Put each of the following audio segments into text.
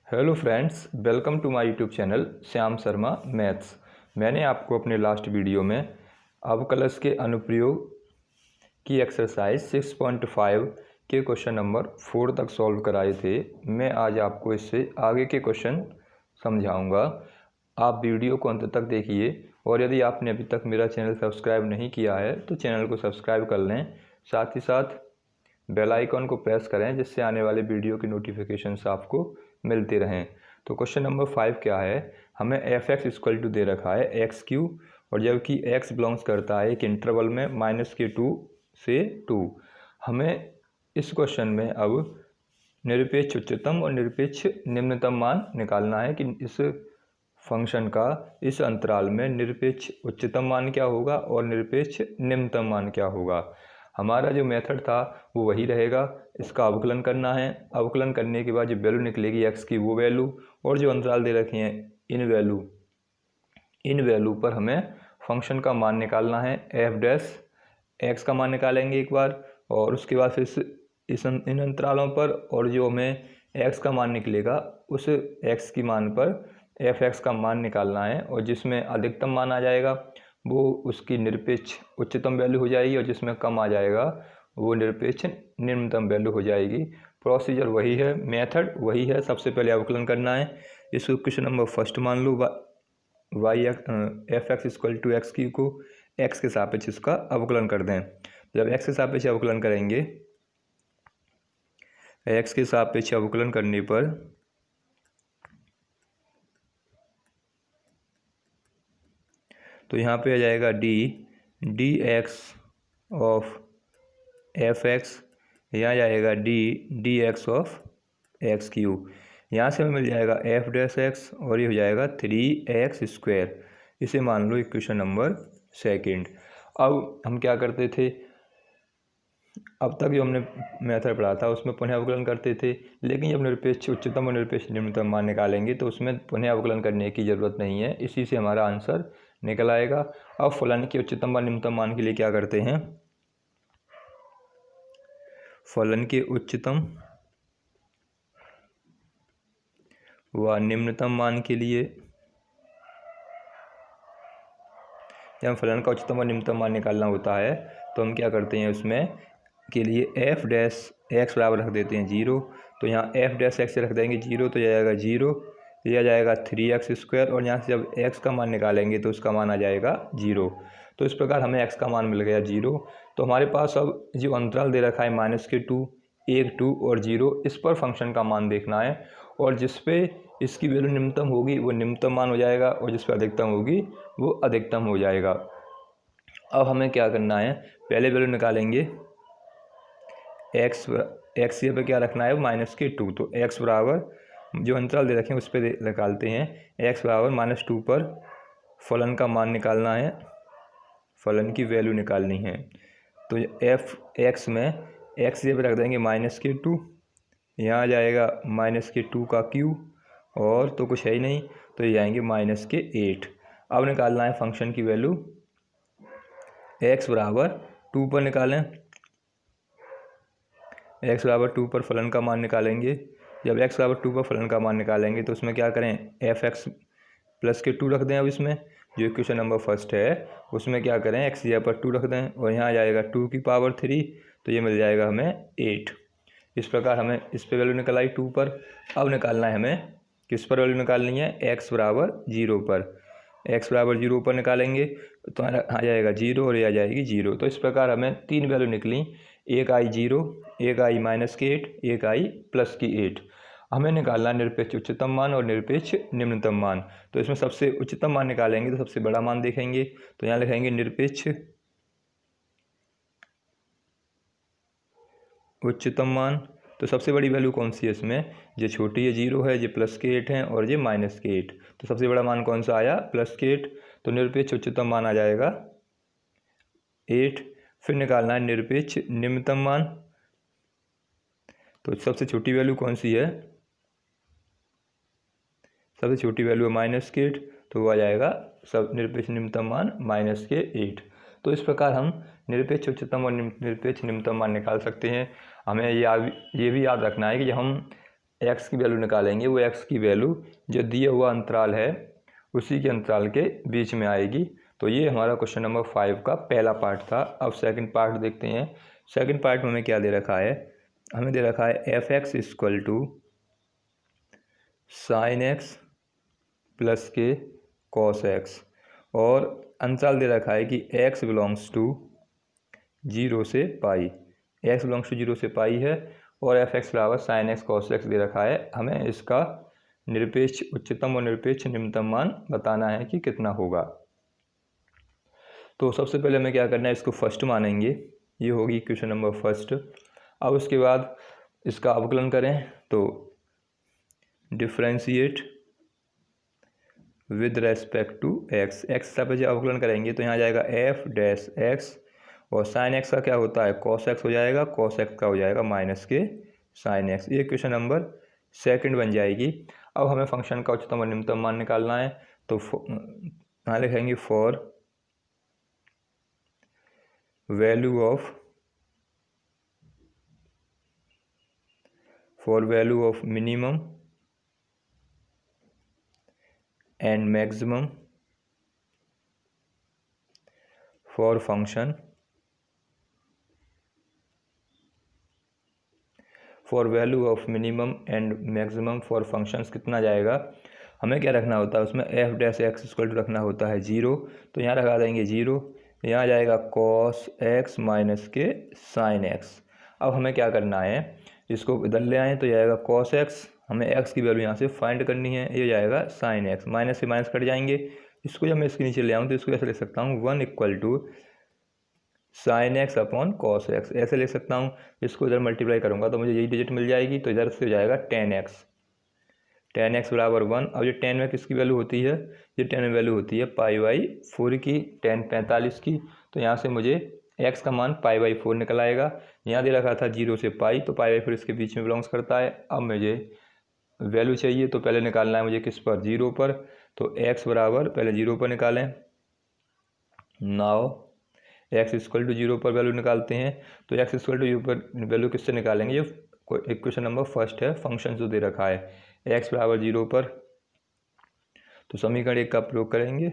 Hello friends, welcome to my YouTube channel Shyam Sharma maths. मैंने आपको अपने लास्ट वीडियो में अवकलज के अनुप्रयोग की एक्सरसाइज 6.5 के क्वेश्चन नंबर 4 तक सॉल्व कराए थे। मैं आज आपको इससे आगे के क्वेश्चन समझाऊंगा। आप वीडियो को अंत तक देखिए और यदि आपने अभी तक मेरा चैनल सब्सक्राइब नहीं किया है तो चैनल को सब्सक्राइब कर लें। साथ ही साथ बेल आइकन को प्रेस करें जिससे आने वाले वीडियो की नोटिफिकेशंस आपको मिलते रहें। तो क्वेश्चन नंबर 5 क्या है, हमें एफ एक्स इक्वल टू दे रखा है एक्स क्यू और जबकि एक्स बिलोंग्स करता है एक इंटरवल में -2 से 2। हमें इस क्वेश्चन में अब निरपेक्ष उच्चतम और निरपेक्ष निम्नतम मान निकालना है कि इस फंक्शन का इस अंतराल में निरपेक्ष उच्चतम मान क्या होगा और निरपेक्ष निम्नतम मान क्या होगा। हमारा जो मेथड था वो वही रहेगा, इसका अवकलन करना है। अवकलन करने के बाद जो वैल्यू निकलेगी एक्स की वो वैल्यू और जो अंतराल दे रखे हैं इन वैल्यू पर हमें फंक्शन का मान निकालना है। एफ डैश एक्स का मान निकालेंगे एक बार और उसके बाद फिर इन अंतरालों पर और जो हमें एक्स का मान निकलेगा उस एक्स की मान पर एफ एक्स का मान निकालना है और जिसमें अधिकतम मान आ जाएगा वो उसकी निरपेक्ष उच्चतम वैल्यू हो जाएगी और जिसमें कम आ जाएगा वो निरपेक्ष निम्नतम वैल्यू हो जाएगी। प्रोसीजर वही है, मेथड वही है। सबसे पहले अवकलन करना है। इस क्वेश्चन नंबर फर्स्ट मान लो y f x equal to x cube को एक्स के सापेक्ष इसका अवकलन कर दें। जब एक्स के सापेक्ष अवकलन करेंगे, एक्स के सापेक्ष अवकलन करने पर तो यहाँ पे आ जाएगा D x of F x, यहाँ जाएगा D x of x Q. यहाँ से हमें मिल जाएगा एफ डैश एक्स और ये हो जाएगा 3x²। इसे मान लो इक्वेशन नंबर सेकंड। अब हम क्या करते थे, अब तक जो हमने मेथड पढ़ा था उसमें पुनः अवकलन करते थे, लेकिन जब निरपेक्ष उच्चतम और निरपेक्ष निम्नतम मान निकालेंगे तो उसमें पुनः अवकलन करने की ज़रूरत नहीं है। इसी से हमारा आंसर निकल आएगा। अब फलन के उच्चतम व निम्नतम मान के लिए क्या करते हैं, फलन के उच्चतम व निम्नतम मान के लिए जब फलन का उच्चतम व निम्नतम मान निकालना होता है तो हम क्या करते हैं, उसमें के लिए एफ डैश एक्स बराबर रख देते हैं 0। तो यहाँ एफ डैश एक्स से रख देंगे 0 तो जाएगा 0, यह आ जाएगा 3x² और यहाँ से जब x का मान निकालेंगे तो उसका मान आ जाएगा 0। तो इस प्रकार हमें x का मान मिल गया 0। तो हमारे पास अब जो अंतराल दे रखा है -2, 1, 2 और 0, इस पर फंक्शन का मान देखना है और जिस पे इसकी वैल्यू निम्नतम होगी वो निम्नतम मान हो जाएगा और जिस पर अधिकतम होगी वो अधिकतम हो जाएगा। अब हमें क्या करना है, पहले वैल्यू निकालेंगे एक्स यहाँ पे क्या रखना है -2। तो x बराबर जो अंतराल दे रखे हैं उस पर निकालते हैं। x बराबर -2 पर फलन का मान निकालना है, फलन की वैल्यू निकालनी है। तो एफ एक्स में x यहाँ पे रख देंगे -2, यहाँ आ जाएगा -2 का क्यू और तो कुछ है ही नहीं तो ये आएंगे -8। अब निकालना है फंक्शन की वैल्यू। x बराबर 2 पर निकालें, x बराबर 2 पर फलन का मान निकालेंगे। जब x बराबर 2 पर फलन का मान निकालेंगे तो उसमें क्या करें, एफ एक्स प्लस के 2 रख दें। अब इसमें जो इक्वेशन नंबर फर्स्ट है उसमें क्या करें, x यहाँ पर 2 रख दें और यहाँ आ जाएगा 2 की पावर 3 तो ये मिल जाएगा हमें 8। इस प्रकार हमें इस पर वैल्यू निकल आई 2 पर। अब निकालना है हमें किस पर वैल्यू निकालनी है, x बराबर 0 पर। x बराबर 0 पर निकालेंगे तो आ जाएगा 0 और ये आ जाएगी 0। तो इस प्रकार हमें 3 वैल्यू निकली, एक आई 0, एक आई -8, एक आई +8। हमें निकालना निरपेक्ष उच्चतम मान और निरपेक्ष निम्नतम मान। तो इसमें सबसे उच्चतम मान निकालेंगे तो सबसे बड़ा मान देखेंगे, तो यहाँ लिखेंगे निरपेक्ष उच्चतम मान। तो सबसे बड़ी वैल्यू कौन सी है इसमें, जो छोटी है 0 है, जो +8 है और ये -8। तो सबसे बड़ा मान कौन सा आया, +8। तो निरपेक्ष उच्चतम मान आ जाएगा 8। फिर निकालना है निरपेक्ष निम्नतम मान। तो सबसे छोटी वैल्यू कौन सी है, सबसे छोटी वैल्यू है -8 तो वो आ जाएगा सब निरपेक्ष निम्नतम मान -8। तो इस प्रकार हम निरपेक्ष उच्चतम और निरपेक्ष निम्नतम मान निकाल सकते हैं। हमें ये भी याद रखना है कि जब हम एक्स की वैल्यू निकालेंगे वो एक्स की वैल्यू जो दिया हुआ अंतराल है उसी के अंतराल के बीच में आएगी। तो ये हमारा क्वेश्चन नंबर 5 का पहला पार्ट था। अब सेकंड पार्ट देखते हैं। सेकंड पार्ट में हमें क्या दे रखा है, हमें दे रखा है f x equal to sine x plus k cos x, और अंतराल दे रखा है कि एक्स बिलोंग्स टू 0 से पाई, एक्स बिलोंग्स टू 0 से पाई है, और एफ एक्स बराबर साइन एक्स कॉस एक्स दे रखा है। हमें इसका निरपेक्ष उच्चतम और निरपेक्ष निम्नतम मान बताना है कि कितना होगा। तो सबसे पहले हमें क्या करना है, इसको फर्स्ट मानेंगे, ये होगी क्वेश्चन नंबर फर्स्ट। अब उसके बाद इसका अवकलन करें, तो differentiate with respect to x, x का पे अवकलन करेंगे तो यहाँ जाएगा एफ डैश एक्स, और साइन एक्स का क्या होता है कॉस एक्स हो जाएगा, कॉस एक्स का हो जाएगा माइनस के साइन एक्स। ये क्वेश्चन नंबर सेकंड बन जाएगी। अब हमें फंक्शन का उच्चतम और निम्नतम मान निकालना है, तो यहाँ लिखेंगे for value of minimum and maximum for function for value of minimum and maximum for functions कितना जाएगा, हमें क्या रखना होता है उसमें f dash x equal to रखना होता है 0, तो यहाँ लगा देंगे 0, यहाँ जाएगा कॉस एक्स माइनस के साइन एक्स। अब हमें क्या करना है, इसको इधर ले आएँ तो जाएगा कॉस एक्स, हमें एक्स की वैल्यू यहाँ से फाइंड करनी है, ये जाएगा साइन एक्स, माइनस से माइनस कट जाएंगे। इसको जब मैं इसके नीचे ले आऊँ तो इसको ऐसे लिख सकता हूँ 1 equal to sine x upon cos x, ऐसे लिख सकता हूँ। इसको इधर मल्टीप्लाई करूँगा तो मुझे यही डिजिट मिल जाएगी, तो इधर से हो जाएगा 10x बराबर 1। अब ये 10 में किसकी वैल्यू होती है, ये 10 में वैल्यू होती है पाई बाई 4 की, 10 45 की, तो यहाँ से मुझे x का मान पाई बाई 4 निकल आएगा। यहाँ दे रखा था 0 से पाई, तो पाई बाई 4 इसके बीच में बिलोंग्स करता है। अब मुझे वैल्यू चाहिए तो पहले निकालना है मुझे किस पर, 0 पर, तो x बराबर पहले 0 पर निकालें। नाउ एक्स इक्वल टू 0 पर वैल्यू निकालते हैं, तो एक्स इक्वल टू 0 पर वैल्यू किससे निकालेंगे, ये इक्वेशन नंबर फर्स्ट है, फंक्शन जो दे रखा है एक्स बराबर 0 पर, तो समीकरण 1 का प्रयोग करेंगे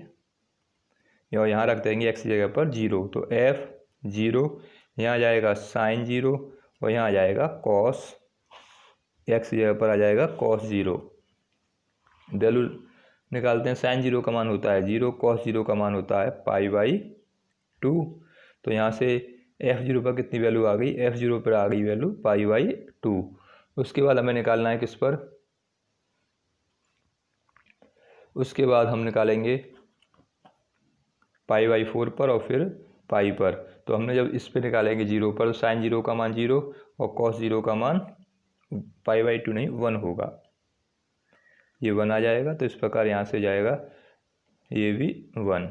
और यहाँ रख देंगे एक्स की जगह पर 0, तो एफ 0, यहाँ जाएगा साइन 0, और यहाँ आ जाएगा कॉस, एक्स की जगह पर आ जाएगा कॉस 0। वैल्यू निकालते हैं, साइन 0 का मान होता है 0, कॉस 0 का मान होता है पाई बाई 2, तो यहाँ से f0 पर कितनी वैल्यू आ गई, f0 पर आ गई वैल्यू पाई बाई 2। उसके बाद हमें निकालना है किस पर, उसके बाद हम निकालेंगे पाई बाई 4 पर और फिर पाई पर। तो हमने जब इस पे निकालेंगे 0 पर, तो साइन 0 का मान 0 और कॉस 0 का मान पाई बाई 2 नहीं 1 होगा, ये 1 आ जाएगा। तो इस प्रकार यहाँ से जाएगा ये भी 1,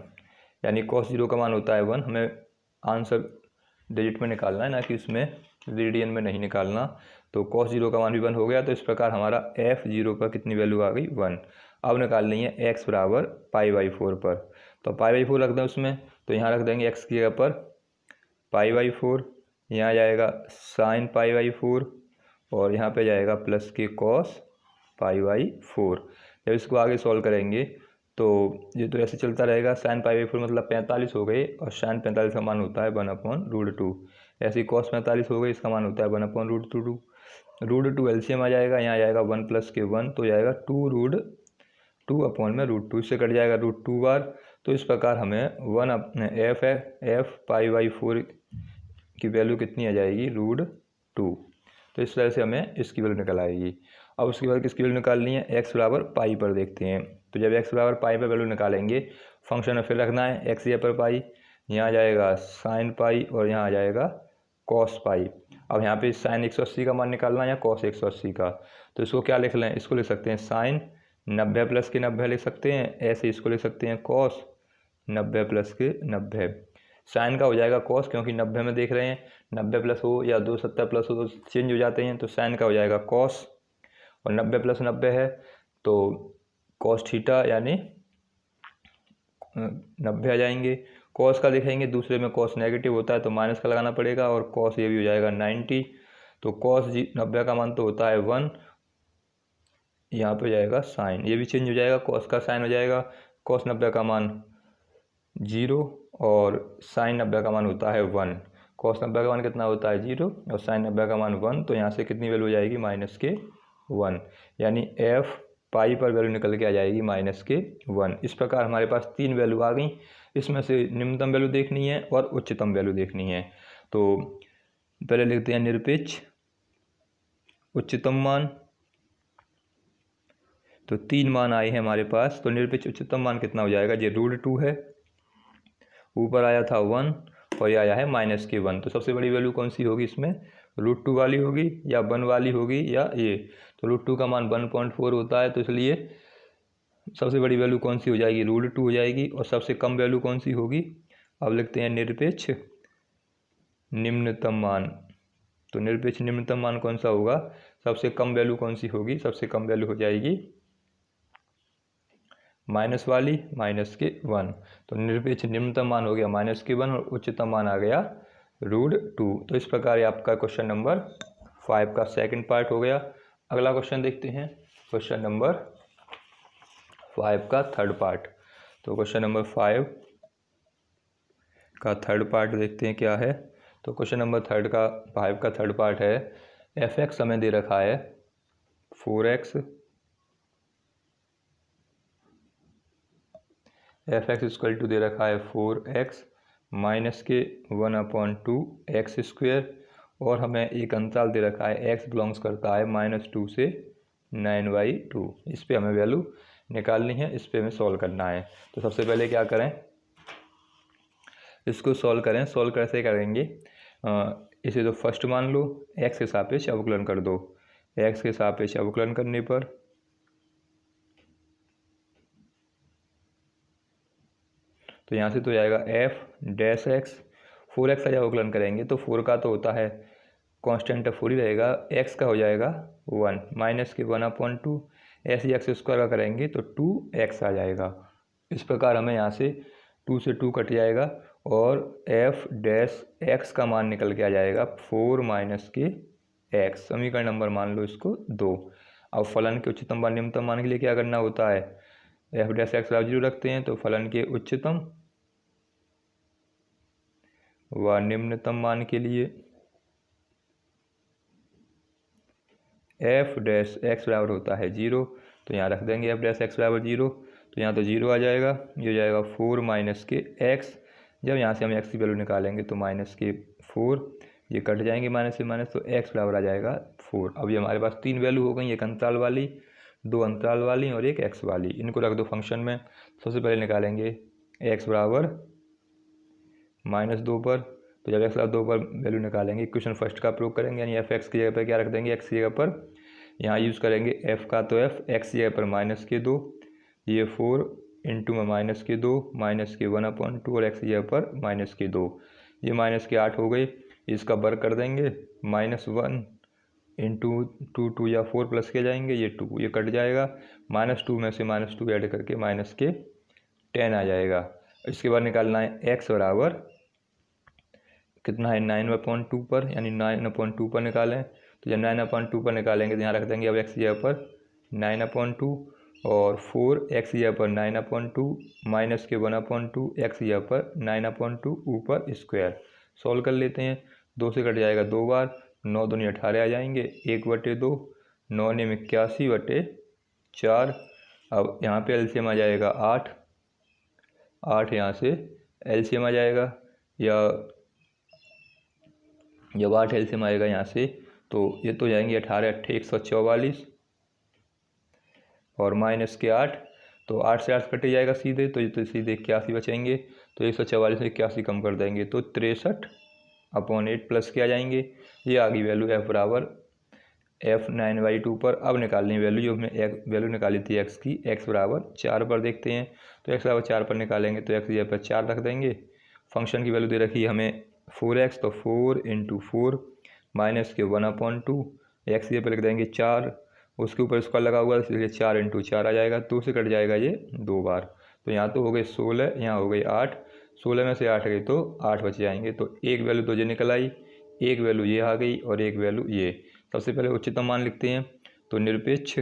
यानी कॉस 0 का मान होता है 1। हमें आंसर डिजिट में निकालना है, ना कि उसमें रेडियन में नहीं निकालना। तो कॉस 0 का मान भी 1 हो गया, तो इस प्रकार हमारा f0 पर कितनी वैल्यू आ गई 1। अब निकालनी है x बराबर पाई बाई 4 पर, तो पाई बाई 4 रख दें उसमें, तो यहाँ रख देंगे x की जगह पर पाई बाई 4, यहाँ जाएगा साइन पाई बाई 4, और यहाँ पे जाएगा plus k cos pi by 4। जब इसको आगे सॉल्व करेंगे तो ये तो ऐसे चलता रहेगा, साइन पाई बाई 4 मतलब 45 हो गए, और साइन 45 का मान होता है 1/√2। ऐसे ही कॉस 45 हो गए, इसका मान होता है 1/√2। √2 एलसीएम आ जाएगा, यहाँ जाएगा 1 प्लस के 1, तो जाएगा 2√2/√2, इससे कट जाएगा √2 बार। तो इस प्रकार हमें 1 अपने एफ पाई बाई 4 की वैल्यू कितनी आ जाएगी, √2। तो इस तरह से हमें इसकी वैल्यू निकल आएगी। अब उसके बाद किसकी वैल्यू निकालनी है, एक्स बराबर पाई पर देखते हैं। तो जब एक्स बराबर पाई पर वैल्यू निकालेंगे, फंक्शन में फिर रखना है एक्स जगह पर पाई, यहाँ जाएगा साइन पाई और यहाँ आ जाएगा कॉस पाई। अब यहाँ पे साइन 180 का मान निकालना है या कॉस 180 का, तो इसको क्या लिख लें, इसको लिख सकते हैं साइन 90 प्लस के 90 लिख सकते हैं, ऐसे इसको लिख सकते हैं कॉस 90 प्लस के 90। साइन का हो जाएगा कॉस, क्योंकि 90 में देख रहे हैं, 90 प्लस हो या 270 प्लस हो तो चेंज हो जाते हैं, तो साइन का हो जाएगा कॉस, और 90 प्लस 90 है तो कॉस थीटा यानी 90 आ जाएंगे। कॉस का देखेंगे, दूसरे में कॉस नेगेटिव होता है तो माइनस का लगाना पड़ेगा, और कॉस ये भी हो जाएगा 90। तो कॉस 90 का मान तो होता है 1, यहाँ पे हो जाएगा साइन, ये भी चेंज हो जाएगा, कॉस का साइन हो जाएगा, कॉस 90 का मान 0 और साइन 90 का मान होता है 1। कॉस 90 का मान कितना होता है 0 और साइन 90 का मान 1, तो यहाँ से कितनी वैल्यू हो जाएगी -1, यानी एफ पाई पर वैल्यू निकल के आ जाएगी -1। इस प्रकार हमारे पास 3 वैल्यू आ गई, इसमें से निम्नतम वैल्यू देखनी है और उच्चतम वैल्यू देखनी है। तो पहले लिखते हैं निरपेक्ष उच्चतम मान, तो 3 मान आए हैं हमारे पास। तो निरपेक्ष उच्चतम मान कितना हो जाएगा, ये √2 है, ऊपर आया था 1 और ये आया है -1। तो सबसे बड़ी वैल्यू कौन सी होगी इसमें, √2 वाली होगी या 1 वाली होगी या ये। तो √2 का मान 1.4 होता है, तो इसलिए सबसे बड़ी वैल्यू कौन सी हो जाएगी, √2 हो जाएगी। और सबसे कम वैल्यू कौन सी होगी, अब लिखते हैं निरपेक्ष निम्नतम मान। तो निरपेक्ष निम्नतम मान कौन सा होगा, सबसे कम वैल्यू कौन सी होगी, सबसे कम वैल्यू हो जाएगी माइनस वाली -1। तो निरपेक्ष निम्नतम मान हो गया -1 और उच्चतम मान आ गया √2। तो इस प्रकार ये आपका क्वेश्चन नंबर 5 का सेकंड पार्ट हो गया। अगला क्वेश्चन देखते हैं, क्वेश्चन नंबर 5 का थर्ड पार्ट। तो क्वेश्चन नंबर 5 का थर्ड पार्ट देखते हैं क्या है। तो क्वेश्चन नंबर 5 का थर्ड पार्ट है, f(x) हमें दे रखा है 4x, f(x) इक्वल टू दे रखा है 4x -1/2x², और हमें एक अंतराल दे रखा है x बिलोंग्स करता है -2 से 9/2। इस पे हमें वैल्यू निकालनी है, इस पे हमें सॉल्व करना है। तो सबसे पहले क्या करें, इसको सॉल्व करें। सॉल्व कैसे करेंगे, इसे तो फर्स्ट मान लो, x के सापेक्ष अवकलन कर दो। x के सापेक्ष अवकलन करने पर तो यहाँ से तो जाएगा f'(x), 4x का अवकलन करेंगे तो 4 का तो होता है कांस्टेंट 4 ही रहेगा, x का हो जाएगा 1 -1/2, ऐसे x² का करेंगे तो 2x आ जाएगा। इस प्रकार हमें यहाँ से 2 से 2 कट जाएगा और f'(x) का मान निकल के आ जाएगा 4 - x। समीकरण नंबर मान लो इसको 2। अब फलन के उच्चतम व निम्नतम मान के लिए क्या करना होता है, f'(x) 0 रखते हैं, तो फलन के उच्चतम व निम्नतम मान के लिए f'(x) बराबर होता है 0, तो यहाँ रख देंगे f'(x) बराबर 0। तो यहाँ तो 0 आ जाएगा, ये हो जाएगा 4 - x। जब यहाँ से हम x की वैल्यू निकालेंगे तो -4, ये कट जाएंगे माइनस से माइनस, तो x बराबर आ जाएगा 4। अब ये हमारे पास 3 वैल्यू हो गई, एक अंतराल वाली, 2 अंतराल वाली और एक x वाली। इनको रख दो फंक्शन में। सबसे पहले निकालेंगे x बराबर -2 पर, तो जब x बराबर 2 पर वैल्यू निकालेंगे, इक्वेशन फर्स्ट का प्रयोग करेंगे, यानी f(x) की जगह पर क्या रख देंगे, x की जगह पर यहाँ यूज़ करेंगे f का, तो f, x की जगह पर -2, ये 4 इंटू में -2 -1/2 और x की जगह पर -2, ये -8 हो गई। इसका वर्ग कर देंगे, -1 इंटू 2 या 4 प्लस के जाएंगे, ये 2, ये कट जाएगा, -2 में से -2 ऐड करके -10 आ जाएगा। इसके बाद निकालना है x बराबर कितना है 9/2 पर, यानी 9/2 पर निकालें। तो जब 9/2 पर निकालेंगे तो यहाँ रख देंगे अब x की जगह पर 9/2 और 4x की जगह पर 9/2 -1/2 x की जगह पर 9/2 ऊपर स्क्वायर। सॉल्व कर लेते हैं, 2 से कट जाएगा 2 बार, 9 दूनी 18 आ जाएंगे, 1/2, 9 ने 81/4। अब यहाँ पे एलसीएम आ जाएगा 8 यहाँ से एलसीएम आ जाएगा, या जब 8 एलसीएम आएगा यहाँ से तो ये तो जाएंगे 18 × 8 = 144 और -8, तो 8 से 8 कटे जाएगा सीधे, तो ये तो सीधे 81 बचेंगे, तो 144 में 81 कम कर देंगे तो 63/8 प्लस के आ जाएंगे। ये आ गई वैल्यू f बराबर f9/2 पर। अब निकालनी वैल्यू, जो हमने वैल्यू निकाली थी x की, x बराबर 4 पर देखते हैं। तो x बराबर 4 पर निकालेंगे तो x की जगह पर 4 रख देंगे। फंक्शन की वैल्यू दे रखी है हमें 4x, तो 4 × 4 -1/2, x की जगह पर लिख देंगे 4, उसके ऊपर स्क्वायर लगा हुआ है इसलिए 4 × 4 आ जाएगा, 2 से कट जाएगा ये 2 बार, तो यहाँ तो हो गए 16, यहाँ हो गई 8, 16 में से 8 गई तो 8 बच जाएंगे। तो एक वैल्यू तो ये निकल आई, एक वैल्यू ये आ गई और एक वैल्यू ये। सबसे पहले उच्चतम मान लिखते हैं, तो निरपेक्ष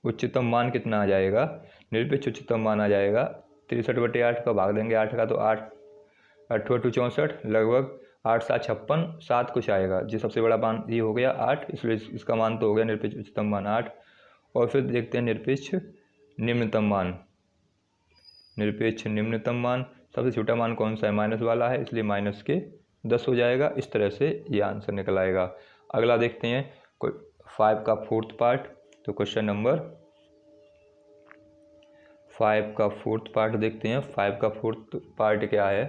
उच्चतम मान कितना आ जाएगा, निरपेक्ष उच्चतम मान आ जाएगा 63/8 का भाग देंगे 8 का तो 8 8 × 2 64 लगभग 8 7 56 7 कुछ आएगा। जो सबसे बड़ा मान ये हो गया 8, इसलिए इसका मान तो हो गया निरपेक्ष उच्चतम मान 8। और फिर देखते हैं निरपेक्ष निम्नतम मान। निरपेक्ष निम्नतम मान सबसे छोटा मान कौन सा है, माइनस वाला है, इसलिए माइनस के 10 हो जाएगा। इस तरह से ये आंसर निकल आएगा। अगला देखते हैं 5 का 4th पार्ट। तो क्वेश्चन नंबर 5 का 4th पार्ट देखते हैं। 5 का 4th पार्ट क्या है।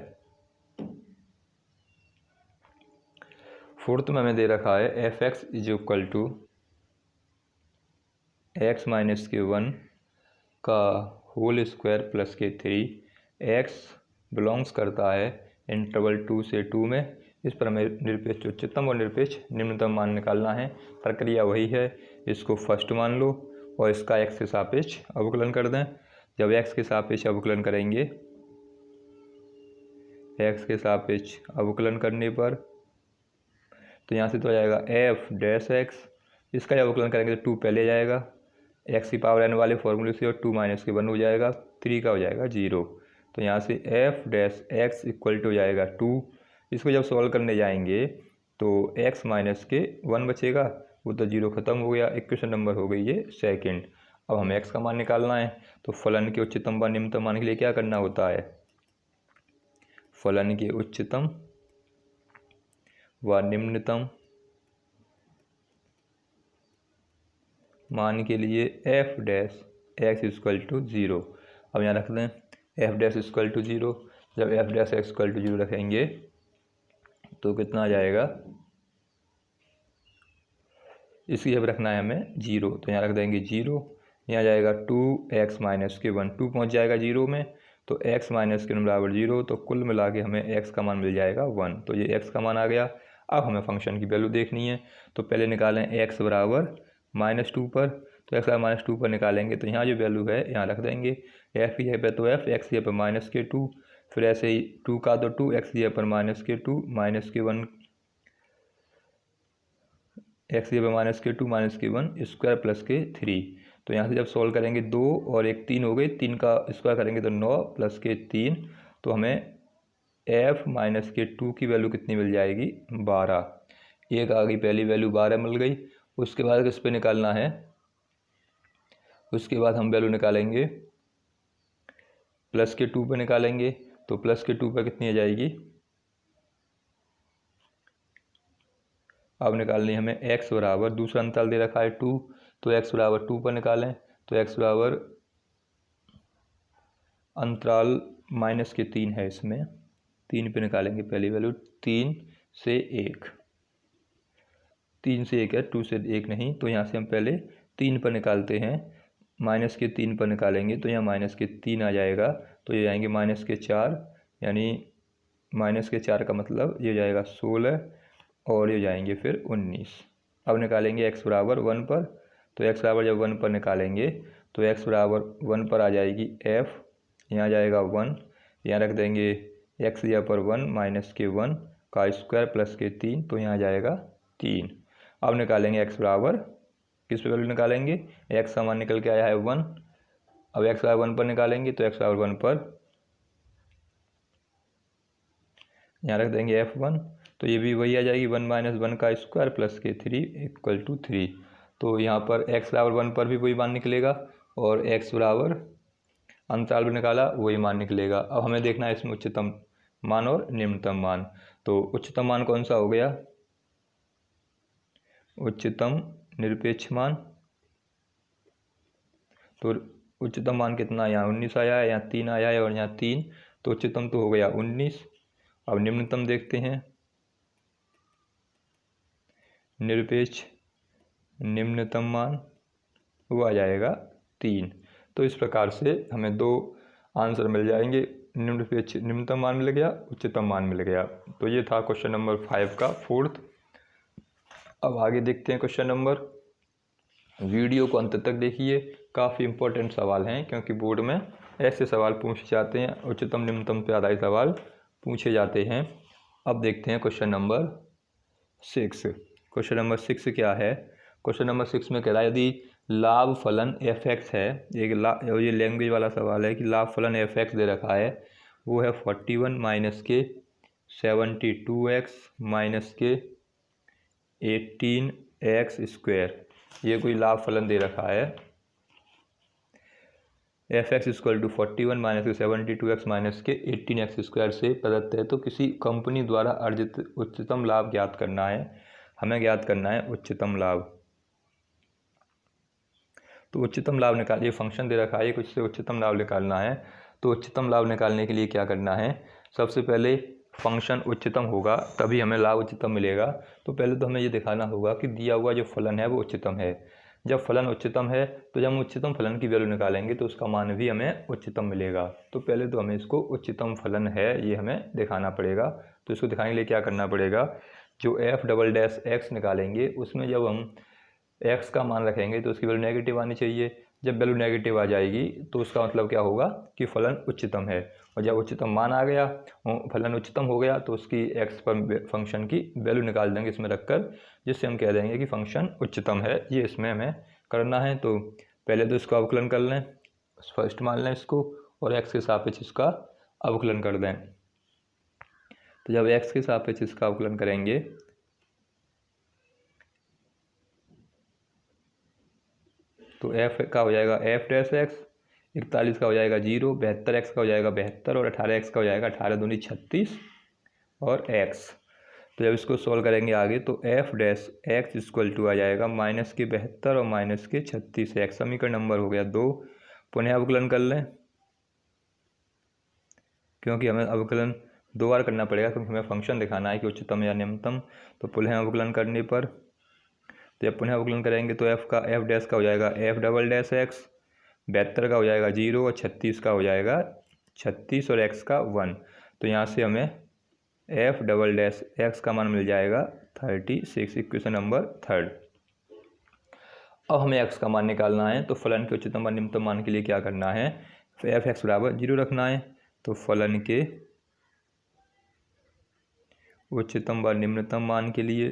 4th में हमें दे रखा है f(x) = x - k1 का whole square plus k3। x belongs करता है इंटरवल 2 से 2 में। इस पर हमें निरपेक्ष उच्चतम और निरपेक्ष निम्नतम मान निकालना है। प्रक्रिया वही है, इसको फर्स्ट मान लो और इसका x के सापेक्ष अवकलन कर दें। जब x के सापेक्ष अवकलन करेंगे, x के सापेक्ष अवकलन करने पर तो यहाँ से तो आ जाएगा f'(x), इसका अवकलन करेंगे तो 2 पहले जाएगा x की पावर n वाले फॉर्मूले से, और 2 - k1 हो जाएगा, 3 का हो जाएगा 0। तो यहाँ से f'(x) = हो जाएगा 2। इसको जब सॉल्व करने जाएंगे तो x - k1 बचेगा, वो तो 0 ख़त्म हो गया। इक्वेशन नंबर हो गई ये सेकंड। अब हमें x का मान निकालना है। तो फलन के उच्चतम व निम्नतम मान के लिए क्या करना होता है, फलन के उच्चतम व निम्नतम मान के लिए f'(x) = 0। अब यहाँ रख दें f' = 0। जब f'(x) = 0 रखेंगे तो कितना आ जाएगा, इसकी जब रखना है हमें 0 तो यहाँ रख देंगे 0। यहाँ जाएगा 2x - k1, 2 पहुँच जाएगा 0 में, तो x - k1 = 0। तो कुल मिला के हमें x का मान मिल जाएगा 1। तो ये x का मान आ गया। अब हमें फंक्शन की वैल्यू देखनी है। तो पहले निकालें x = -2 पर। तो x -2 पर निकालेंगे तो यहाँ जो वैल्यू है यहाँ रख देंगे। f की जगह तो f, x की जगह पर -k2, फिर ऐसे ही 2 का तो 2, x की जगह पर -k2 -k1, x की जगह -k2 -k1 square plus k3। तो यहाँ से जब सॉल्व करेंगे 2 और 1 3 हो गई, 3 का स्क्वायर करेंगे तो 9 + k3। तो हमें f - k2 की वैल्यू कितनी मिल जाएगी, 12। एक आ गई, पहली वैल्यू 12 मिल गई। उसके बाद किस पे निकालना है, उसके बाद हम वैल्यू निकालेंगे +k2 पे निकालेंगे। तो +k2 पर कितनी आ जाएगी, अब निकालनी है हमें x बराबर, दूसरा अंतराल दे रखा है 2, तो x बराबर 2 पर निकालें। तो x बराबर अंतराल -3 है, इसमें 3 पे निकालेंगे पहली वैल्यू। 3 से 1, 3 से 1 है, 2 से 1 नहीं। तो यहाँ से हम पहले 3 पर निकालते हैं, -3 पर निकालेंगे तो यहाँ -3 आ जाएगा। तो ये जाएंगे -4, यानी -4 का मतलब ये जाएगा 16, और ये जाएंगे फिर 19। अब निकालेंगे x बराबर 1 पर। तो x बराबर जब 1 पर निकालेंगे तो x बराबर 1 पर आ जाएगी f, यहाँ जाएगा 1, यहाँ रख देंगे x की जगह पर 1 - k1 का स्क्वायर प्लस k3, तो यहाँ जाएगा 3। अब निकालेंगे x बराबर, किस पे वैल्यू निकालेंगे, x का मान निकल के आया है 1। अब x बराबर 1 पर निकालेंगे तो x बराबर 1 पर यहाँ रख देंगे f1। तो ये भी वही आ जाएगी, 1 - 1 का स्क्वायर प्लस k3 = 3। तो यहाँ पर x बराबर 1 पर भी वही मान निकलेगा, और x बराबर अंतराल भी निकाला वही मान निकलेगा। अब हमें देखना है इसमें उच्चतम मान और निम्नतम मान। तो उच्चतम मान कौन सा हो गया, उच्चतम निरपेक्ष मान। तो उच्चतम मान कितना, यहाँ 19 आया है, यहाँ 3 आया है और यहाँ 3, तो उच्चतम तो हो गया 19। अब निम्नतम देखते हैं, निरपेक्ष निम्नतम मान वो आ जाएगा 3। तो इस प्रकार से हमें 2 आंसर मिल जाएंगे, निम्नपेक्ष निम्नतम मान मिल गया, उच्चतम मान मिल गया। तो ये था क्वेश्चन नंबर 5 का 4th। अब आगे देखते हैं क्वेश्चन नंबर। वीडियो को अंत तक देखिए, काफ़ी इंपॉर्टेंट सवाल हैं, क्योंकि बोर्ड में ऐसे सवाल पूछे जाते हैं, उच्चतम निम्नतम पे आधारित सवाल पूछे जाते हैं। अब देखते हैं क्वेश्चन नंबर 6। क्वेश्चन नंबर 6 क्या है, क्वेश्चन नंबर 6 में कह रहा है यदि लाभ फलन एफ एक्स है, ये लैंग्वेज वाला सवाल है कि लाभ फलन एफ एक्स दे रखा है, वो है 41 माइनस के 72x माइनस के 18x²। ये कोई लाभ फलन दे रखा है। F x equal to 41 minus के 72x माइनस के 18x² से प्रदत्त है। तो किसी कंपनी द्वारा अर्जित उच्चतम लाभ ज्ञात करना है, हमें ज्ञात करना है उच्चतम लाभ। तो उच्चतम लाभ निकालिए, फंक्शन दे रखा है कुछ से उच्चतम लाभ निकालना है। तो उच्चतम लाभ निकालने के लिए क्या करना है, सबसे पहले फंक्शन उच्चतम होगा तभी हमें लाभ उच्चतम मिलेगा। तो पहले तो हमें ये दिखाना होगा कि दिया हुआ जो फलन है वो उच्चतम है। जब फलन उच्चतम है तो जब हम उच्चतम फलन की वैल्यू निकालेंगे तो उसका मान भी हमें उच्चतम मिलेगा। तो पहले तो हमें इसको उच्चतम फलन है ये हमें दिखाना पड़ेगा। तो इसको दिखाने के लिए क्या करना पड़ेगा, जो f डबल डैश x निकालेंगे उसमें जब हम x का मान रखेंगे तो उसकी वैल्यू नेगेटिव आनी चाहिए। जब वैल्यू नेगेटिव आ जाएगी तो उसका मतलब क्या होगा कि फलन उच्चतम है। और जब उच्चतम मान आ गया, फलन उच्चतम हो गया, तो उसकी x पर फंक्शन की वैल्यू निकाल देंगे इसमें रखकर, जिससे हम कह देंगे कि फंक्शन उच्चतम है। ये इसमें हमें करना है। तो पहले तो इसको अवकलन कर लें, फर्स्ट मान लें इसको, और x के सापेक्ष इसका अवकलन कर दें। तो जब x के सापेक्ष इसका अवकलन करेंगे तो f का हो जाएगा f डैश एक्स, 41 का हो जाएगा 0, 72x का हो जाएगा 72, और 18x का हो जाएगा 18 दूनी 36 और x। तो जब इसको सॉल्व करेंगे आगे तो f dash x equal to आ जाएगा माइनस के 72 और माइनस के 36x। समीकरण नंबर हो गया 2। पुनः अवकलन कर लें, क्योंकि हमें अवकलन 2 बार करना पड़ेगा क्योंकि हमें फंक्शन दिखाना है कि उच्चतम या निम्नतम। तो पुनः अवकलन करने पर, तो जब पुनः अवकलन करेंगे तो f डैश का हो जाएगा f डबल डैश एक्स, 72 का हो जाएगा 0 और 36 का हो जाएगा 36 और x का 1। तो यहाँ से हमें f डबल डैश एक्स का मान मिल जाएगा 36, इक्वेशन नंबर 3। अब हमें x का मान निकालना है। तो फलन के उच्चतम और निम्नतम मान के लिए क्या करना है, f x बराबर 0 रखना है। तो फलन के उच्चतम व निम्नतम मान के लिए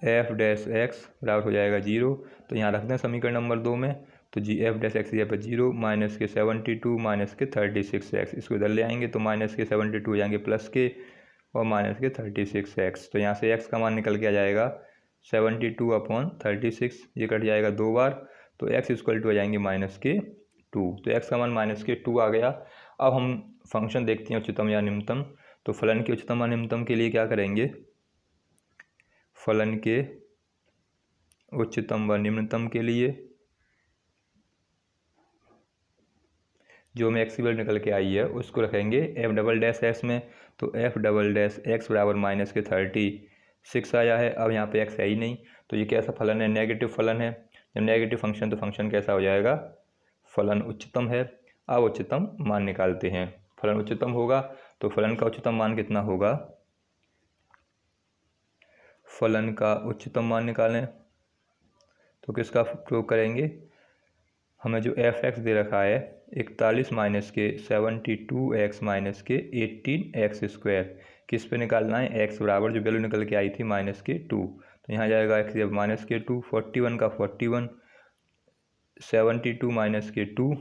f डैश एक्स बराबर हो जाएगा 0। तो यहाँ रखते हैं समीकरण नंबर 2 में। तो f डैश एक्स यहाँ पर 0 माइनस के 72 माइनस के 36x, इसको इधर ले आएंगे तो माइनस के 72 हो जाएंगे प्लस के और माइनस के 36x। तो यहाँ से x का मान निकल के आ जाएगा 72/36, ये कट जाएगा 2 बार। तो x इक्वल टू आ जाएंगे माइनस के 2। तो x का मान माइनस के 2 आ गया। अब हम फंक्शन देखते हैं उच्चतम या निम्नतम। तो फलन के उच्चतम या निम्नतम के लिए क्या करेंगे, फलन के उच्चतम व निम्नतम के लिए जो हमें एक्स की वैल्यू निकल के आई है उसको रखेंगे f डबल डैश एक्स में। तो f डबल डैश एक्स बराबर माइनस के 36 आया है। अब यहाँ पे x है ही नहीं, तो ये कैसा फलन है, नेगेटिव फलन है। जब नेगेटिव फंक्शन तो फंक्शन कैसा हो जाएगा, फलन उच्चतम है। अब उच्चतम मान निकालते हैं। फलन उच्चतम होगा तो फलन का उच्चतम मान कितना होगा, फलन का उच्चतम मान निकालें तो किसका प्रयोग करेंगे, हमें जो एफ एक्स दे रखा है 41 माइनस के 72x माइनस के 18x², किस पे निकालना है, x बराबर जो वैल्यू निकल के आई थी माइनस के 2। तो यहाँ जाएगा x जब माइनस के 2, 41 का 41, 72 माइनस के 2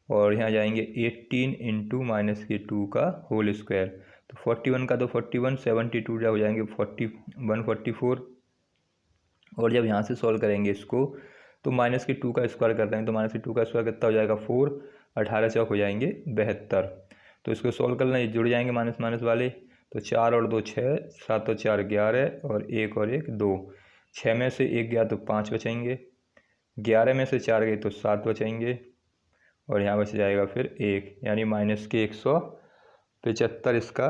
और यहाँ जाएंगे 18 इंटू माइनस के 2 का होल स्क्वायर। तो 41 का तो 41, 72 जब हो जाएंगे 144। और जब यहाँ से सॉल्व करेंगे इसको तो माइनस के 2 का स्क्वायर कर रहे हैं, तो माइनस के 2 का स्क्वायर कितना हो जाएगा 4, 18 चौक हो जाएंगे 72। तो इसको सॉल्व करना, ये जुड़ जाएंगे माइनस माइनस वाले। तो 4 और 2 6, 7 और 4 11 और 1 और 1 2। 6 में से 1 गया तो 5 बचेंगे, 11 में से 4 गए तो 7 बचेंगे और यहाँ बच जाएगा फिर 1, यानी माइनस के 175 इसका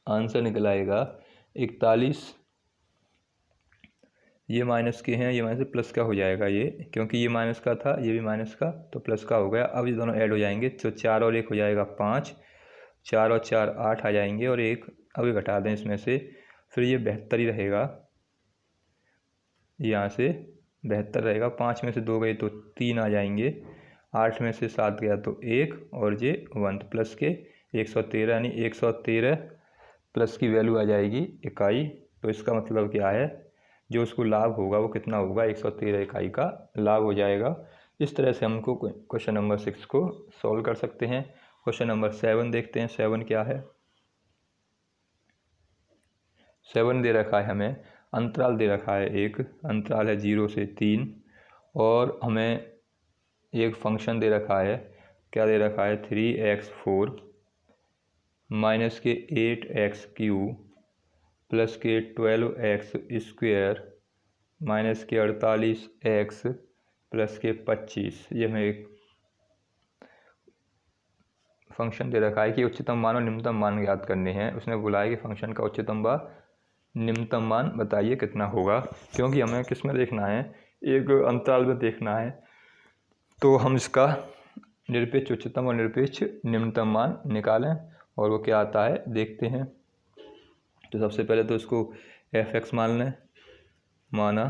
आंसर निकल आएगा 41। ये माइनस के हैं, ये माइनस प्लस का हो जाएगा ये, क्योंकि ये माइनस का था ये भी माइनस का तो प्लस का हो गया। अब ये दोनों ऐड हो जाएंगे तो 4 और 1 हो जाएगा 5, 4 और 4 8 आ जाएंगे और 1 अभी घटा दें इसमें से, फिर ये 72 ही रहेगा। यहाँ से 72 रहेगा, 5 में से 2 गए तो 3 आ जाएंगे, 8 में से 7 गया तो 1 और ये 1, तो प्लस के 113, यानी 113 प्लस की वैल्यू आ जाएगी इकाई। तो इसका मतलब क्या है, जो उसको लाभ होगा वो कितना होगा, 113 इकाई का लाभ हो जाएगा। इस तरह से हमको क्वेश्चन नंबर 6 को सॉल्व कर सकते हैं। क्वेश्चन नंबर 7 देखते हैं। 7 क्या है। 7 दे रखा है हमें, अंतराल दे रखा है, एक अंतराल है 0 से 3, और हमें एक फंक्शन दे रखा है। क्या दे रखा है, 3x4 माइनस के 8x³ प्लस के 12x² माइनस के 48x प्लस के 25। ये हमें एक फंक्शन दे रखा है कि उच्चतम मान और निम्नतम मान ज्ञात करने हैं। उसने बोला है कि फंक्शन का उच्चतम व निम्नतम मान बताइए कितना होगा। क्योंकि हमें किस में देखना है, एक अंतराल में देखना है, तो हम इसका निरपेक्ष उच्चतम और निरपेक्ष निम्नतम मान निकालें, और वो क्या आता है देखते हैं। तो सबसे पहले तो इसको f(x) मान लें। माना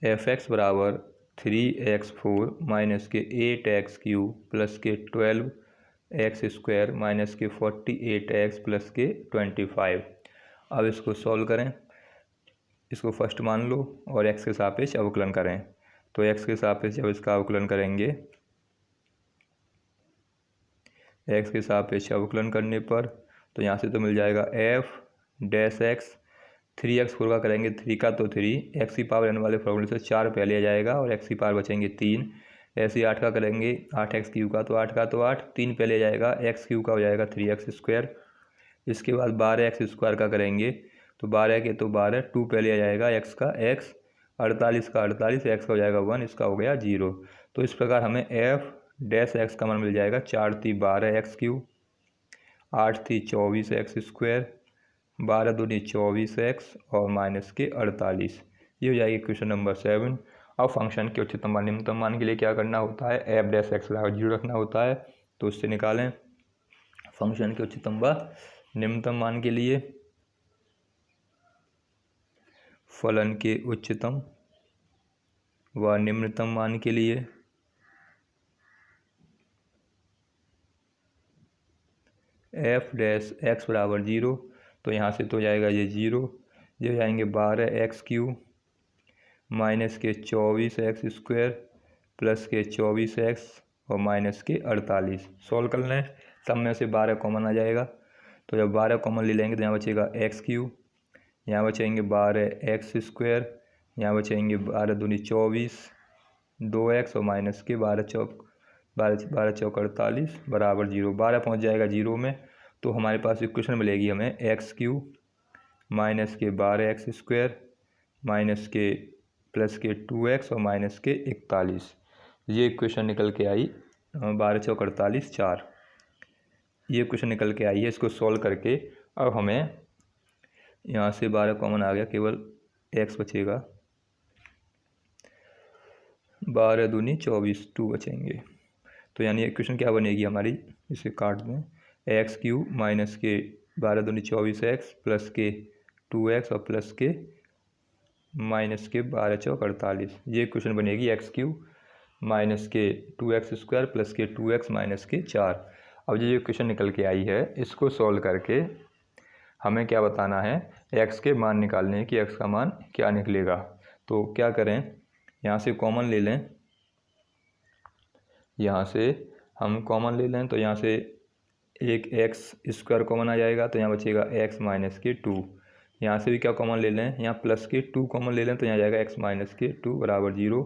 f(x) बराबर 3x4 माइनस के 8x³ प्लस के 12x² माइनस के 48x प्लस के 25। अब इसको सॉल्व करें। इसको फर्स्ट मान लो और x के सापेक्ष अवकलन करें। तो x के सापेक्ष जब इसका अवकलन करेंगे, x के सापेक्ष अवकलन करने पर तो यहाँ से तो मिल जाएगा f'(x)। 3x4 का करेंगे, 3 का तो 3, x की पावर n वाले फॉर्मूले से 4 पहले आ जाएगा और x की पावर बचेंगे 3। ऐसे 8 का करेंगे, 8x³ का तो 8 का तो 8, 3 पहले आ जाएगा, x³ का हो जाएगा 3x²। इसके बाद 12x² का करेंगे, तो 12 के तो 12, 2 पहले आ जाएगा, x का x, 48 का 48, x का हो जाएगा 1, इसका हो गया 0। तो इस प्रकार हमें f'(x) का मान मिल जाएगा। 4 × 3 = 12x³, 8 × 3 = 24x², 12 × 2 = 24x और माइनस के 48। ये हो जाएगी क्वेश्चन नंबर 7। अब फंक्शन के उच्चतम मान निम्नतम मान के लिए क्या करना होता है, f'(x) बराबर 0 रखना होता है। तो उससे निकालें फंक्शन के उच्चतम व निम्नतम मान के लिए। फलन के उच्चतम व निम्नतम मान के लिए f'(x) बराबर 0, तो यहाँ से तो जाएगा ये 0, ये जाएंगे 12x³ माइनस के 24x² प्लस के 24x और माइनस के 48। सॉल्व कर लें, सब में से 12 कॉमन आ जाएगा। तो जब 12 कॉमन ले लेंगे तो यहाँ बचेगा x³, यहाँ बचेंगे 12x², यहाँ बचेंगे 12 × 2 = 24, 2x और माइनस के 12 चौक 48 बराबर 0। 12 पहुँच जाएगा 0 में, तो हमारे पास इक्वेशन मिलेगी हमें x³ माइनस के 12x² माइनस के प्लस के 2x और माइनस के 41। ये इक्वेशन निकल के आई 12 चौक 48 4। ये इक्वेशन निकल के आई है। इसको सॉल्व करके अब हमें यहाँ से 12 कॉमन आ गया, केवल x बचेगा, 12 × 2 = 24, 2 बचेंगे। तो यानी इक्वेशन क्या बनेगी हमारी, इसे काट दें, x³ माइनस के 12 × 2 = 24x प्लस के 2x और प्लस के माइनस के 12 चौक 48। ये इक्वेशन बनेगी x³ माइनस के 2x² प्लस के 2x माइनस के 4। अब ये इक्वेशन निकल के आई है, इसको सॉल्व करके हमें क्या बताना है, x के मान निकालने हैं कि x का मान क्या निकलेगा। तो क्या करें, यहाँ से कॉमन ले लें, यहाँ से हम कॉमन ले लें, तो यहाँ से एक x² कॉमन आ जाएगा, तो यहाँ बचेगा x माइनस के 2। यहाँ से भी क्या कॉमन ले लें, यहाँ प्लस के 2 कॉमन ले लें, तो यहाँ जाएगा x माइनस के 2 बराबर 0।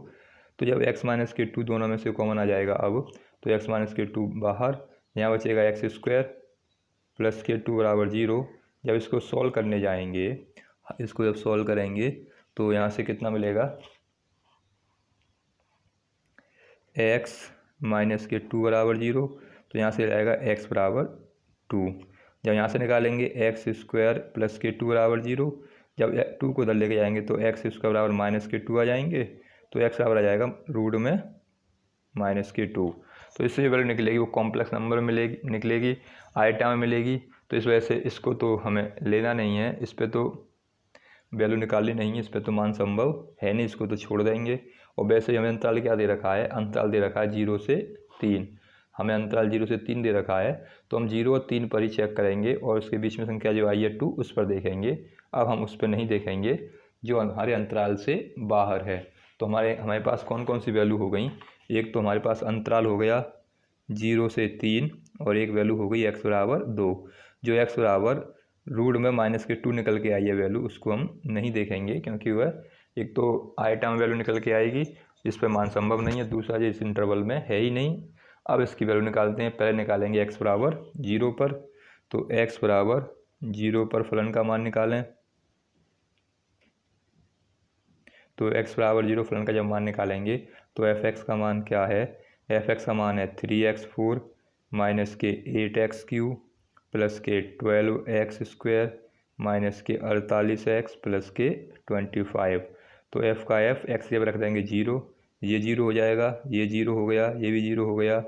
तो जब x माइनस के 2 दोनों में से कॉमन आ जाएगा अब, तो x माइनस के 2 बाहर, यहाँ बचेगा x² प्लस के 2 बराबर 0। जब इसको सॉल्व करने जाएंगे, इसको जब सॉल्व करेंगे तो यहाँ से कितना मिलेगा, x माइनस के 2 बराबर 0, तो यहाँ से आएगा x बराबर 2। जब यहाँ से निकालेंगे x² प्लस के 2 बराबर 0, जब 2 को उधर लेके जाएंगे तो x² बराबर माइनस के 2 आ जाएंगे, तो x बराबर आ जाएगा रूट में माइनस के 2। तो इससे वैल्यू निकलेगी वो कॉम्प्लेक्स नंबर में निकलेगी, आइटा में मिलेगी। तो इस वजह से इसको तो हमें लेना नहीं है, इस पर तो वैल्यू निकालनी नहीं है, इस पर तो मान संभव है नहीं, इसको तो छोड़ देंगे। और वैसे ही हमें अंतराल क्या दे रखा है, अंतराल दे रखा है 0 से 3। हमें अंतराल 0 से 3 दे रखा है, तो हम 0 और 3 पर ही चेक करेंगे और उसके बीच में संख्या जो आई है 2 उस पर देखेंगे। अब हम उस पर नहीं देखेंगे जो हमारे अंतराल से बाहर है। तो हमारे पास कौन कौन सी वैल्यू हो गई, एक तो हमारे पास अंतराल हो गया 0 से 3 और एक वैल्यू हो गई x बराबर 2। जो x बराबर रूट में -2 निकल के आई है वैल्यू, उसको हम नहीं देखेंगे क्योंकि वह एक तो आइटम वैल्यू निकल के आएगी जिस पर मान संभव नहीं है, दूसरा जो इस इंटरवल में है ही नहीं। अब इसकी वैल्यू निकालते हैं। पहले निकालेंगे x बराबर 0 पर, तो x बराबर 0 पर फलन का मान निकालें। तो x बराबर 0 फलन का जब मान निकालेंगे तो f(x) का मान क्या है, f(x) का मान है 3x4 माइनस के 8x³ प्लस के 12x² माइनस के 48x प्लस के 25। तो f का f, x जब रख देंगे 0, ये 0 हो जाएगा, ये 0 हो गया, ये भी 0 हो गया,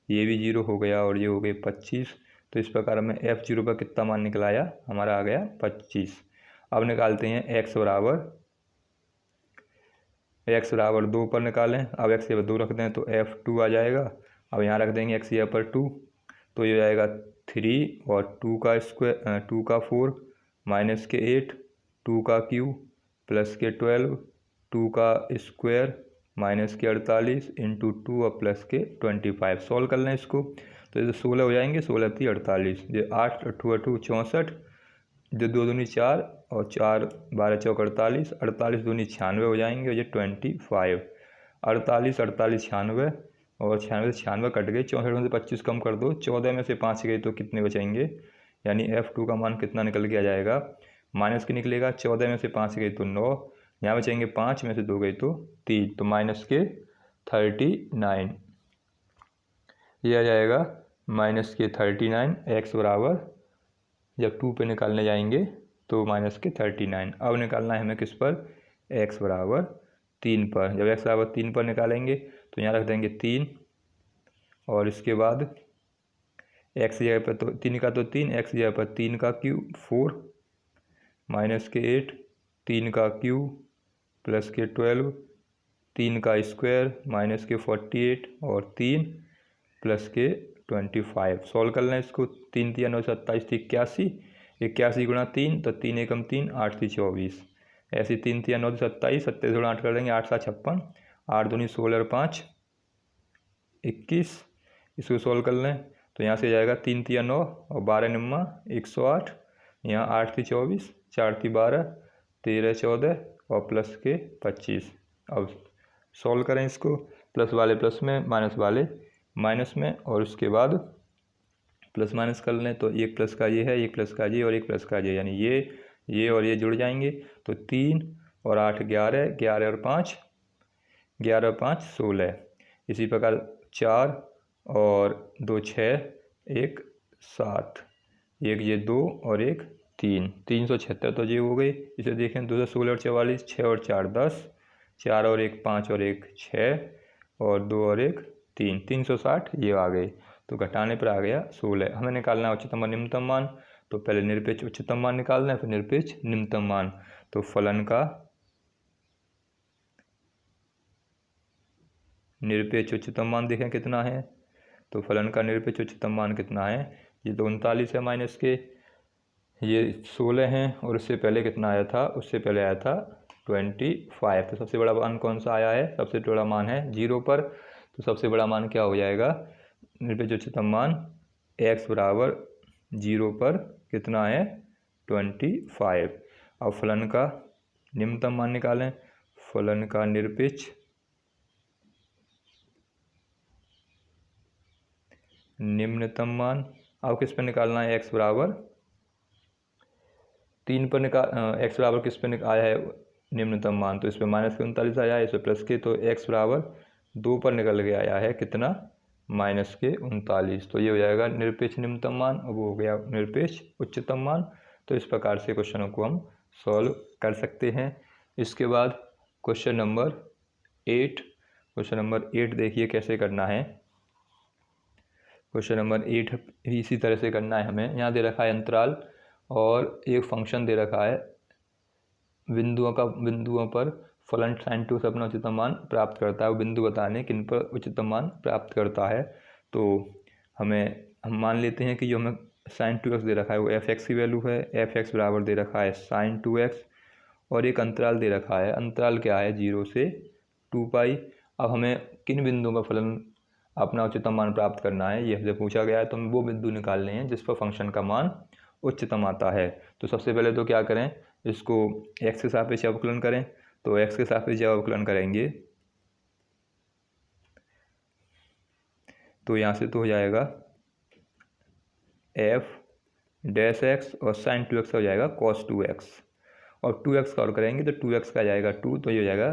ये भी 0 हो गया और ये हो गए 25। तो इस प्रकार हमें f0 पर कितना मान निकल आया, हमारा आ गया 25। अब निकालते हैं x बराबर 2 पर निकालें। अब x जब 2 रख दें तो f2 आ जाएगा। अब यहाँ रख देंगे x यहाँ पर 2, तो ये जाएगा 3 और 2 का स्क्वायर 2 का 4 माइनस के 8 2 का क्यूब प्लस के 12 2 का स्क्वायर माइनस के 48 इंटू 2 और प्लस के 25। सॉल्व कर लें इसको तो ये 16 हो जाएंगे, 16 थी 48, ये 8 8 8 64, जो 2 दूनी 4 और 4 12 चौक 48, 48 दूनी 96 हो जाएंगे और ये 25। 48 48 96 और 96 से 96 कट गए, 64 में से 25 कम कर दो, 14 में से 5 गए तो कितने बचेंगे, यानी f2 का मान कितना निकल के आ जाएगा, माइनस के निकलेगा। 14 में से 5 गए तो 9, यहाँ बचेंगे 5 में से 2 गए तो 3, तो माइनस के 39 ये आ जाएगा, माइनस के 39। x बराबर जब 2 पे निकालने जाएंगे तो माइनस के 39। अब निकालना है हमें किस पर, x बराबर 3 पर। जब x बराबर 3 पर निकालेंगे तो यहाँ रख देंगे 3 और इसके बाद x जगह पर तो 3 का तो 3, x जगह पर 3 का क्यूब 4 माइनस के 8 3 का क्यूब प्लस के 12 3 का स्क्वायर माइनस के 48 और 3 प्लस के 25। सॉल्व कर लें इसको, 3 3 9 27 थी 81, 81 गुणा 3 तो 3 एकम 3 8 थी 24, ऐसी 3 3 9 27, 27 गुणा 8 कर देंगे 8 7 56, 8 दूनी 16 और 5 21। इसको सॉल्व कर लें तो यहाँ से जाएगा 3 3 9 और 12 निम्मा 108, यहाँ 8 थी 24, 4 थी 12, 13 14 और प्लस के 25। अब सॉल्व करें इसको, प्लस वाले प्लस में माइनस वाले माइनस में और उसके बाद प्लस माइनस कर लें तो एक प्लस का ये है, एक प्लस का ये और एक प्लस का ये, यानी ये और ये जुड़ जाएंगे तो 3 और 8 11, 11 और 5 11 और 5 16। इसी प्रकार 4 और 2 6, 1 7, एक ये 2 और एक 3, 376 तो ये हो गई। इसे देखें 2 16 और 44, 6 और 4 10, 4 और 1 5 और 1 6 और 2 और 1 3, 360 ये आ गई। तो घटाने पर आ गया 16। हमें निकालना है उच्चतम और निम्नतम मान, तो पहले निरपेक्ष उच्चतम मान निकालना है फिर निरपेक्ष निम्नतम मान। तो फलन का निरपेक्ष उच्चतम मान देखें कितना है, तो फलन का निरपेक्ष उच्चतम मान कितना है, ये तो 39 है माइनस के, ये 16 हैं और उससे पहले कितना आया था, उससे पहले आया था 25। तो सबसे बड़ा मान कौन सा आया है, सबसे बड़ा मान है 0 पर, तो सबसे बड़ा मान क्या हो जाएगा, निरपेक्ष उच्चतम मान x बराबर 0 पर कितना है 25। अब फलन का निम्नतम मान निकालें, फलन का निरपेक्ष निम्नतम मान, अब किस पर निकालना है, x बराबर 3 पर x बराबर किस पर आया है निम्नतम मान, तो इस पर माइनस के 39 आया है, इस पर प्लस के, तो x बराबर 2 पर निकल के आया है कितना, माइनस के 39। तो ये हो जाएगा निरपेक्ष निम्नतम मान और वो हो गया निरपेक्ष उच्चतम मान। तो इस प्रकार से क्वेश्चनों को हम सॉल्व कर सकते हैं। इसके बाद क्वेश्चन नंबर 8, क्वेश्चन नंबर 8 देखिए कैसे करना है। क्वेश्चन नंबर 8 भी इसी तरह से करना है हमें। यहाँ दे रखा है अंतराल और एक फंक्शन दे रखा है, बिंदुओं पर फलन sin 2 से अपना उच्चतम मान प्राप्त करता है। वो बिंदु बताने किन पर उच्चतम मान प्राप्त करता है। तो हम मान लेते हैं कि जो हमें sin 2x दे रखा है वो f(x) की वैल्यू है। f(x) बराबर दे रखा है sin 2x और एक अंतराल दे रखा है, अंतराल क्या है 0 से 2π। अब हमें किन बिंदुओं पर फलन अपना उच्चतम मान प्राप्त करना है ये हमसे पूछा गया है, तो हमें वो बिंदु निकालने हैं जिस पर फंक्शन का मान उच्चतम आता है। तो सबसे पहले तो क्या करें, इसको x के सापेक्ष अवकलन करें। तो x के सापेक्ष जब अवकलन करेंगे तो यहाँ से तो हो जाएगा f(x) और sin 2x हो जाएगा cos 2x, और 2x का और करेंगे तो 2x का जाएगा 2, तो ये हो जाएगा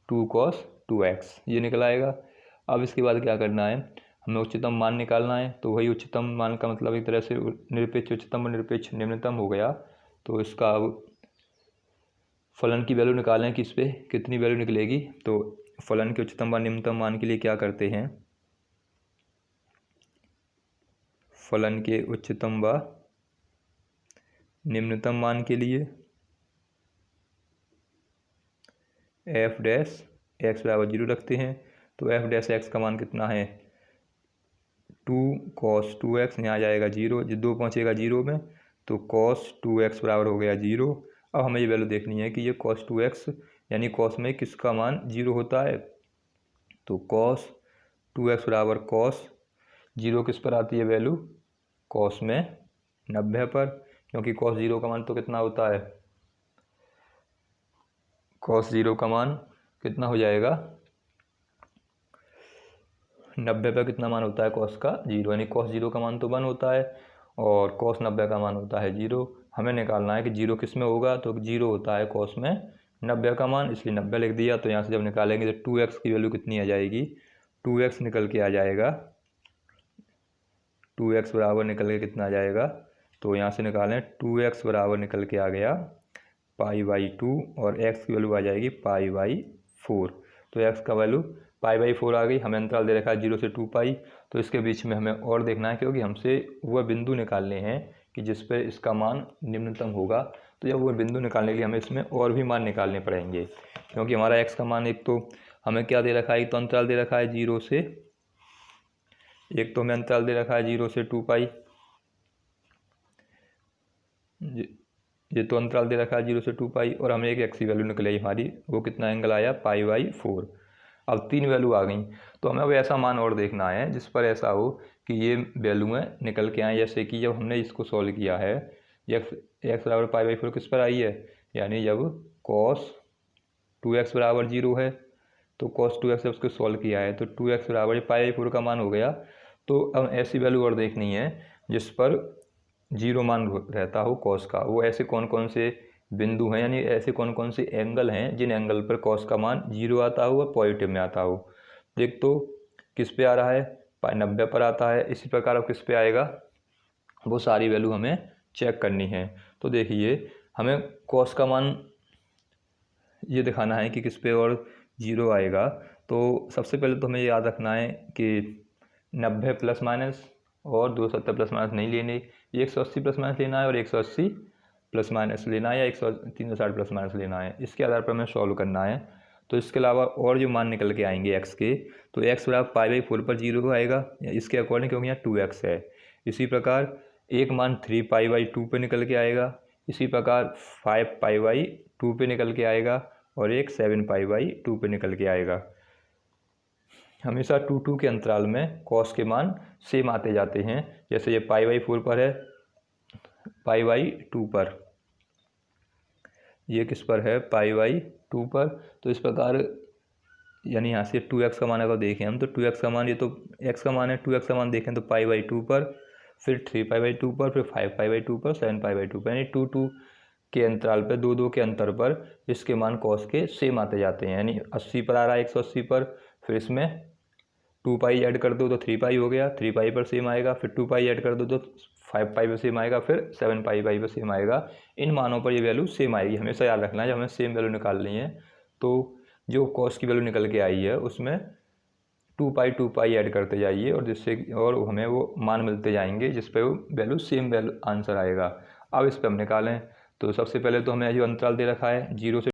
2 cos 2x, ये निकल आएगा। अब इसके बाद क्या करना है, हमें उच्चतम मान निकालना है। तो वही उच्चतम मान का मतलब एक तरह से निरपेक्ष उच्चतम और निरपेक्ष निम्नतम हो गया। तो इसका अब फलन की वैल्यू निकालें कि इस पर कितनी वैल्यू निकलेगी। तो फलन के उच्चतम व निम्नतम मान के लिए क्या करते हैं, फलन के उच्चतम व निम्नतम मान के लिए f(x) बराबर 0 रखते हैं। तो f(x) का मान कितना है 2 cos 2x, यहाँ जाएगा 0, जो 2 पहुँचेगा 0 में, तो cos 2x बराबर हो गया 0। अब हमें ये वैल्यू देखनी है कि ये cos 2x यानी cos में किसका मान 0 होता है। तो cos 2x बराबर cos 0 किस पर आती है वैल्यू, cos में 90 पर, क्योंकि cos 0 का मान तो कितना होता है, cos 0 का मान कितना हो जाएगा 90 पर, कितना मान होता है cos का 0, यानी cos 0 का मान तो 1 होता है और cos 90 का मान होता है 0। हमें निकालना है कि 0 किस में होगा, तो 0 होता है cos में 90 का मान, इसलिए 90 लिख दिया। तो यहाँ से जब निकालेंगे तो 2x की वैल्यू कितनी आ जाएगी, 2x निकल के आ जाएगा, 2x बराबर निकल के कितना आ जाएगा, तो यहाँ से निकालें 2x बराबर निकल के आ गया π/2 और x की वैल्यू आ जाएगी π/4। तो x का वैल्यू π/4 आ गई। हमें अंतराल दे रखा है 0 से 2π, तो इसके बीच में हमें और देखना है, क्योंकि हमसे वह बिंदु निकालने हैं कि जिस पर इसका मान निम्नतम होगा। तो जब वह बिंदु निकालने के लिए हमें इसमें और भी मान निकालने पड़ेंगे, क्योंकि हमारा x का मान एक तो हमें क्या दे रखा है, एक तो अंतराल दे रखा है 0 से, एक तो हमें अंतराल दे रखा है 0 से 2π, ये तो अंतराल दे रखा है 0 से 2π, और हमें एक x की वैल्यू निकली हमारी, वो कितना एंगल आया π/4। अब 3 वैल्यू आ गई, तो हमें अब ऐसा मान और देखना है जिस पर ऐसा हो कि ये वैल्यूएँ निकल के आए। जैसे कि जब हमने इसको सॉल्व किया है, x बराबर π/4 किस पर आई है, यानी जब cos 2x बराबर 0 है, तो cos 2x जब उसको सॉल्व किया है तो 2x बराबर π/4 का मान हो गया। तो अब ऐसी वैल्यू और देखनी है जिस पर 0 मान रहता हो cos का। वो ऐसे कौन कौन से बिंदु हैं, यानी ऐसे कौन कौन से एंगल हैं जिन एंगल पर cos का मान 0 आता हो और पॉजिटिव में आता हो। देख तो किस पे आ रहा है, 90 पर आता है। इसी प्रकार अब किस पे आएगा, वो सारी वैल्यू हमें चेक करनी है। तो देखिए हमें cos का मान ये दिखाना है कि किस पे और 0 आएगा। तो सबसे पहले तो हमें याद रखना है कि 90 प्लस माइनस और 270 प्लस माइनस नहीं लेने, 180 प्लस माइनस लेना है और 180 प्लस माइनस लेना है, या 360 प्लस माइनस लेना है। इसके आधार पर हमें सॉल्व करना है। तो इसके अलावा और जो मान निकल के आएंगे x के, तो x बराबर π/4 पर 0 आएगा इसके अकॉर्डिंग, क्योंकि यहाँ 2x है। इसी प्रकार एक मान 3π/2 पे निकल के आएगा, इसी प्रकार 5π/2 पे निकल के आएगा, और एक 7π/2 पे निकल के आएगा। हमेशा 2 के अंतराल में cos के मान सेम आते जाते हैं। जैसे ये π/4 पर है, π/2 पर, ये किस पर है π/2 पर। तो इस प्रकार यानी यहाँ से 2x का मान अगर देखें हम, तो 2x का मान, ये तो x का मान है, 2x का मान देखें तो π/2 पर, फिर 3π/2 पर, फिर 5π/2 पर, 7π/2 पर, यानी 2 के अंतराल पर, 2 के अंतर पर इसके मान cos के सेम आते जाते हैं। यानी 80 पर आ रहा है 180 पर, फिर इसमें 2π ऐड कर दो तो 3π हो गया, 3π पर सेम आएगा, फिर 2π ऐड कर दो तो 5π पर सेम आएगा, फिर 7π पर सेम आएगा। इन मानों पर ये वैल्यू सेम आएगी। हमेशा याद रखना है जब हमें सेम वैल्यू निकालनी है, तो जो cos की वैल्यू निकल के आई है उसमें 2π ऐड करते जाइए, और जिससे और हमें वो मान मिलते जाएंगे जिस पर वो वैल्यू सेम वैल्यू आंसर आएगा। अब इस पर हम निकालें, तो सबसे पहले तो हमें जो अंतराल दे रखा है 0 से